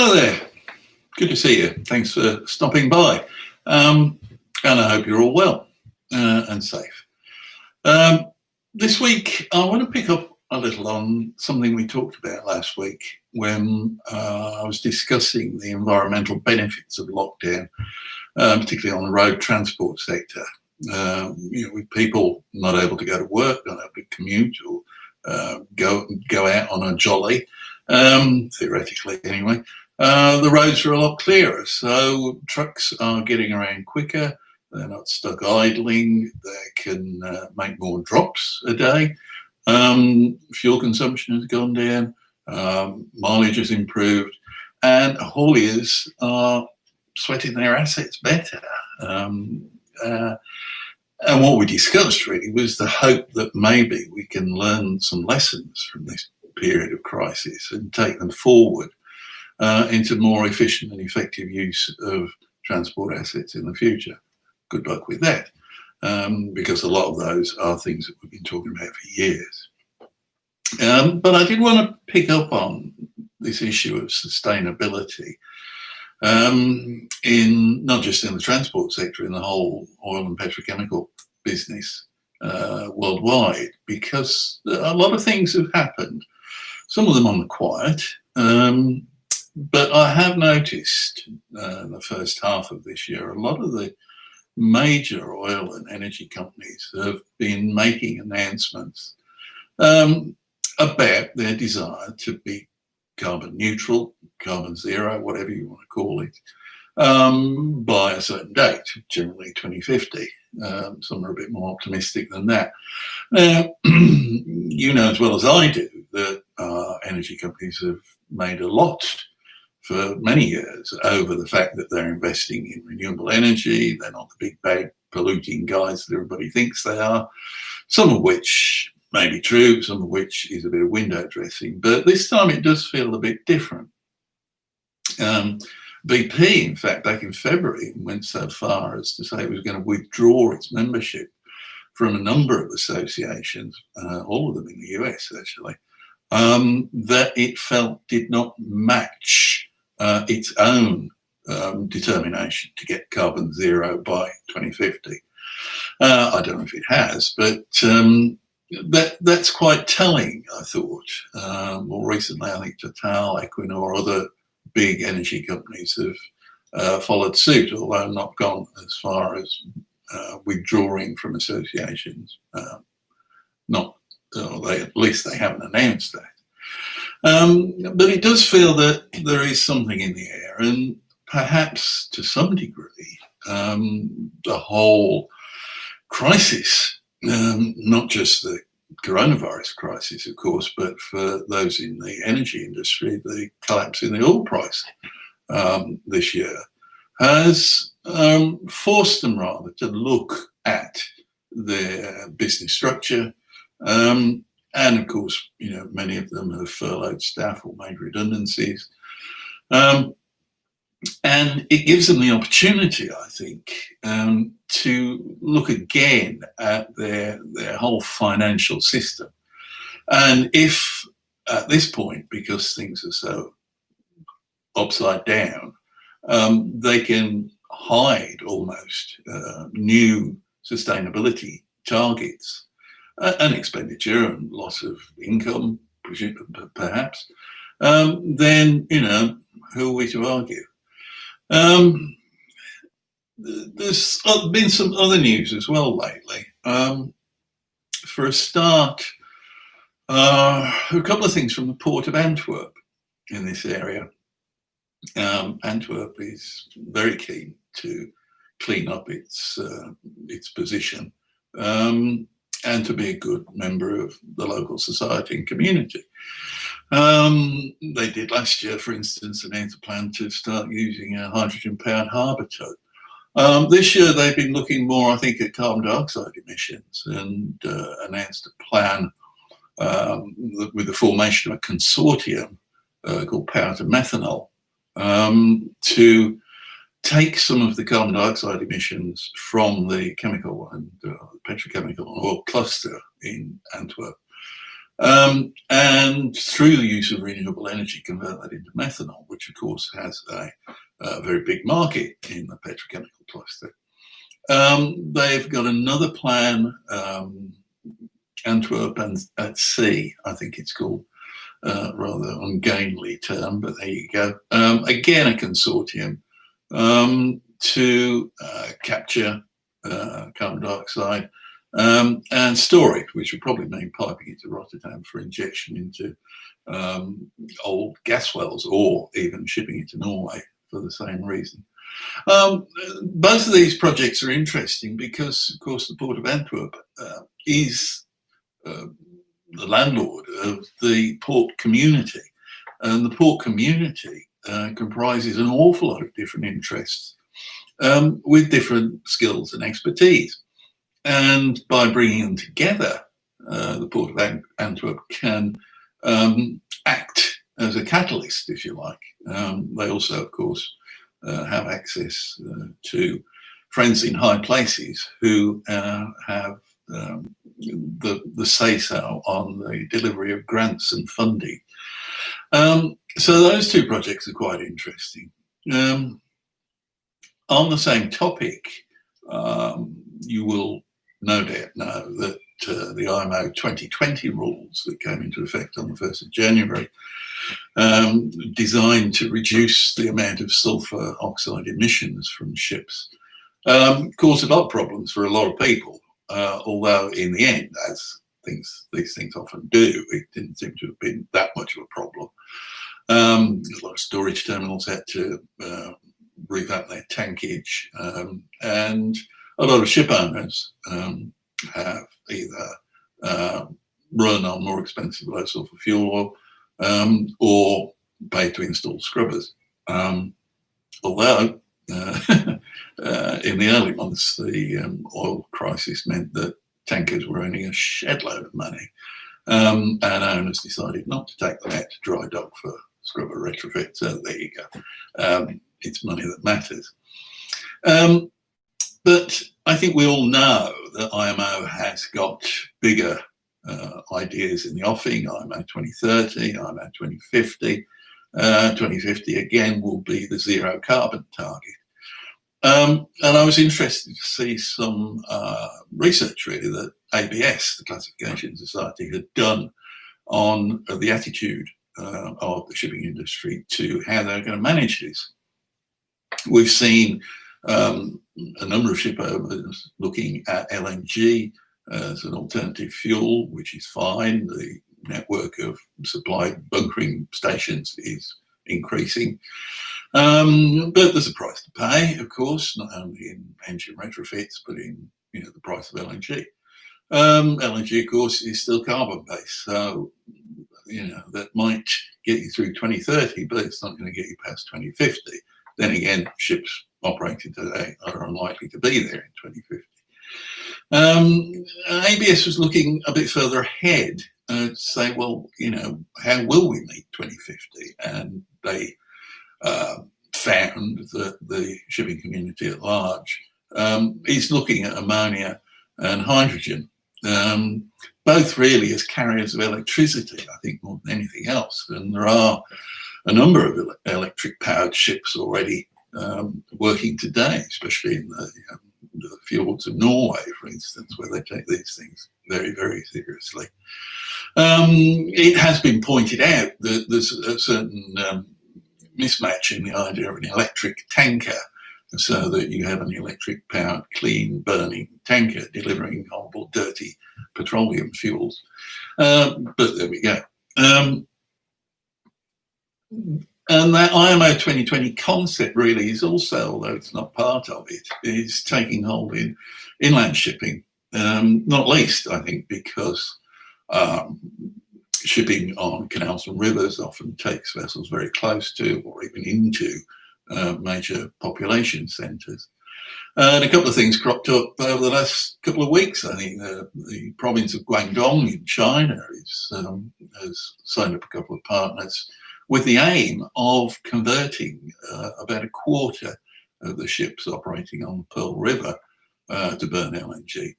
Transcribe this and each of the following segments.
Hello there. Good to see you. Thanks for stopping by. And I hope you're all well and safe. This week, I want to pick up a little on something we talked about last week when I was discussing the environmental benefits of lockdown, particularly on the road transport sector. With people not able to go to work, not able to commute or go out on a jolly, theoretically anyway. The roads are a lot clearer, so trucks are getting around quicker. They're not stuck idling. They can make more drops a day. Fuel consumption has gone down. Mileage has improved, and hauliers are sweating their assets better. And what we discussed really was the hope that maybe we can learn some lessons from this period of crisis and take them forward into more efficient and effective use of transport assets in the future. Good luck with that, because a lot of those are things that we've been talking about for years. But I did want to pick up on this issue of sustainability, in not just in the transport sector, in the whole oil and petrochemical business worldwide, because a lot of things have happened, some of them on the quiet. But I have noticed in the first half of this year, a lot of the major oil and energy companies have been making announcements about their desire to be carbon neutral, carbon zero, whatever you want to call it, by a certain date, generally 2050. Some are a bit more optimistic than that. Now, you know as well as I do that energy companies have made a lot for many years over the fact that they're investing in renewable energy. They're not the big bad polluting guys that everybody thinks they are, some of which may be true, some of which is a bit of window dressing. But this time it does feel a bit different. BP, in fact, back in February, went so far as to say it was going to withdraw its membership from a number of associations, all of them in the US actually, that it felt did not match its own determination to get carbon zero by 2050. I don't know if it has, but that's quite telling, I thought. More recently, I think Total, Equinor, other big energy companies have followed suit, although not gone as far as withdrawing from associations. At least they haven't announced that. But it does feel that there is something in the air, and perhaps to some degree, the whole crisis, not just the coronavirus crisis, of course, but for those in the energy industry, the collapse in the oil price this year has forced them rather to look at their business structure. And of course, many of them have furloughed staff or made redundancies. And it gives them the opportunity, I think, to look again at their whole financial system. And if at this point, because things are so upside down, they can hide almost new sustainability targets and expenditure and loss of income, perhaps, then, who are we to argue? There's been some other news as well lately. For a start, a couple of things from the port of Antwerp in this area. Antwerp is very keen to clean up its position and to be a good member of the local society and community. They did last year, for instance, announce a plan to start using a hydrogen-powered harbour tug. This year they've been looking more, I think, at carbon dioxide emissions and announced a plan with the formation of a consortium called Power to Methanol to take some of the carbon dioxide emissions from the chemical and petrochemical and oil cluster in Antwerp and through the use of renewable energy, convert that into methanol, which of course has a very big market in the petrochemical cluster. They've got another plan, Antwerp and at sea, I think it's called, rather ungainly term, but there you go. Again, a consortium to capture carbon dioxide and store it, which would probably mean piping it to Rotterdam for injection into old gas wells, or even shipping it to Norway for the same reason. Both of these projects are interesting because, of course, the Port of Antwerp is the landlord of the port community, and the port community comprises an awful lot of different interests with different skills and expertise. And by bringing them together, the Port of Antwerp can act as a catalyst, if you like. They also, of course, have access to friends in high places who have the say-so on the delivery of grants and funding. So those two projects are quite interesting. On the same topic, you will no doubt know that the IMO 2020 rules that came into effect on the 1st of January, designed to reduce the amount of sulfur oxide emissions from ships, caused a lot of problems for a lot of people. Although in the end, as these things often do, it didn't seem to have been that much of a problem. A lot of storage terminals had to revamp their tankage, and a lot of ship owners have either run on more expensive low sulfur fuel oil or paid to install scrubbers. Although in the early months, the oil crisis meant that tankers were earning a shed load of money, and owners decided not to take them out to dry dock for scrubber retrofit. So there you go. It's money that matters. But I think we all know that IMO has got bigger ideas in the offing. IMO 2030, IMO 2050. 2050 again will be the zero carbon target. And I was interested to see some research really that ABS, the Classification Society, had done on the attitude of the shipping industry to how they're going to manage this. We've seen a number of ship owners looking at LNG as an alternative fuel, which is fine. The network of supply bunkering stations is increasing. But there's a price to pay, of course, not only in engine retrofits, but in the price of LNG. LNG, of course, is still carbon-based, so that might get you through 2030, but it's not going to get you past 2050. Then again, ships operating today are unlikely to be there in 2050. ABS was looking a bit further ahead to say, well, how will we meet 2050? And they found that the shipping community at large is looking at ammonia and hydrogen, both really as carriers of electricity, I think, more than anything else. And there are a number of electric-powered ships already working today, especially in the fjords of Norway, for instance, where they take these things very, very seriously. It has been pointed out that there's a certain mismatch in the idea of an electric tanker, so that you have an electric-powered, clean-burning tanker delivering horrible, dirty petroleum fuels. But there we go. And that IMO 2020 concept really is also, although it's not part of it, is taking hold in inland shipping, not least, I think, because shipping on canals and rivers often takes vessels very close to or even into major population centres. And a couple of things cropped up over the last couple of weeks. I think the province of Guangdong in China has signed up a couple of partners with the aim of converting about a quarter of the ships operating on the Pearl River to burn LNG.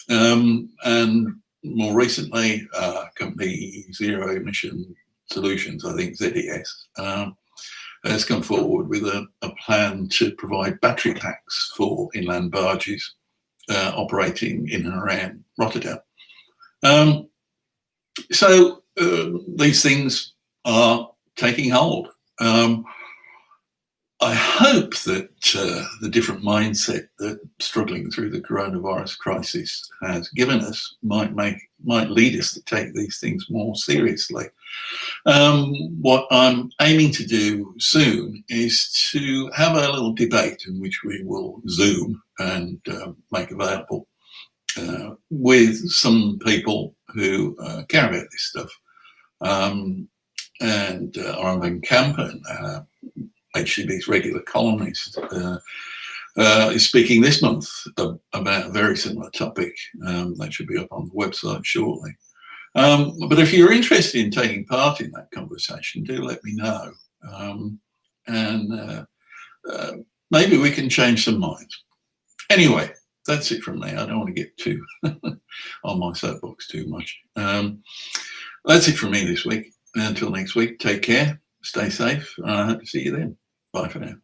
And more recently, company Zero Emission Solutions, I think ZES, has come forward with a plan to provide battery packs for inland barges operating in and around Rotterdam. So these things are taking hold. I hope that the different mindset that struggling through the coronavirus crisis has given us might lead us to take these things more seriously. What I'm aiming to do soon is to have a little debate in which we will Zoom and make available with some people who care about this stuff. And Armin Kampen, HCB's regular columnist, is speaking this month about a very similar topic. That should be up on the website shortly. But if you're interested in taking part in that conversation, do let me know. And maybe we can change some minds. Anyway, that's it from me. I don't want to get too on my soapbox too much. That's it from me this week. Until next week, take care, stay safe, and I hope to see you then. Bye for now.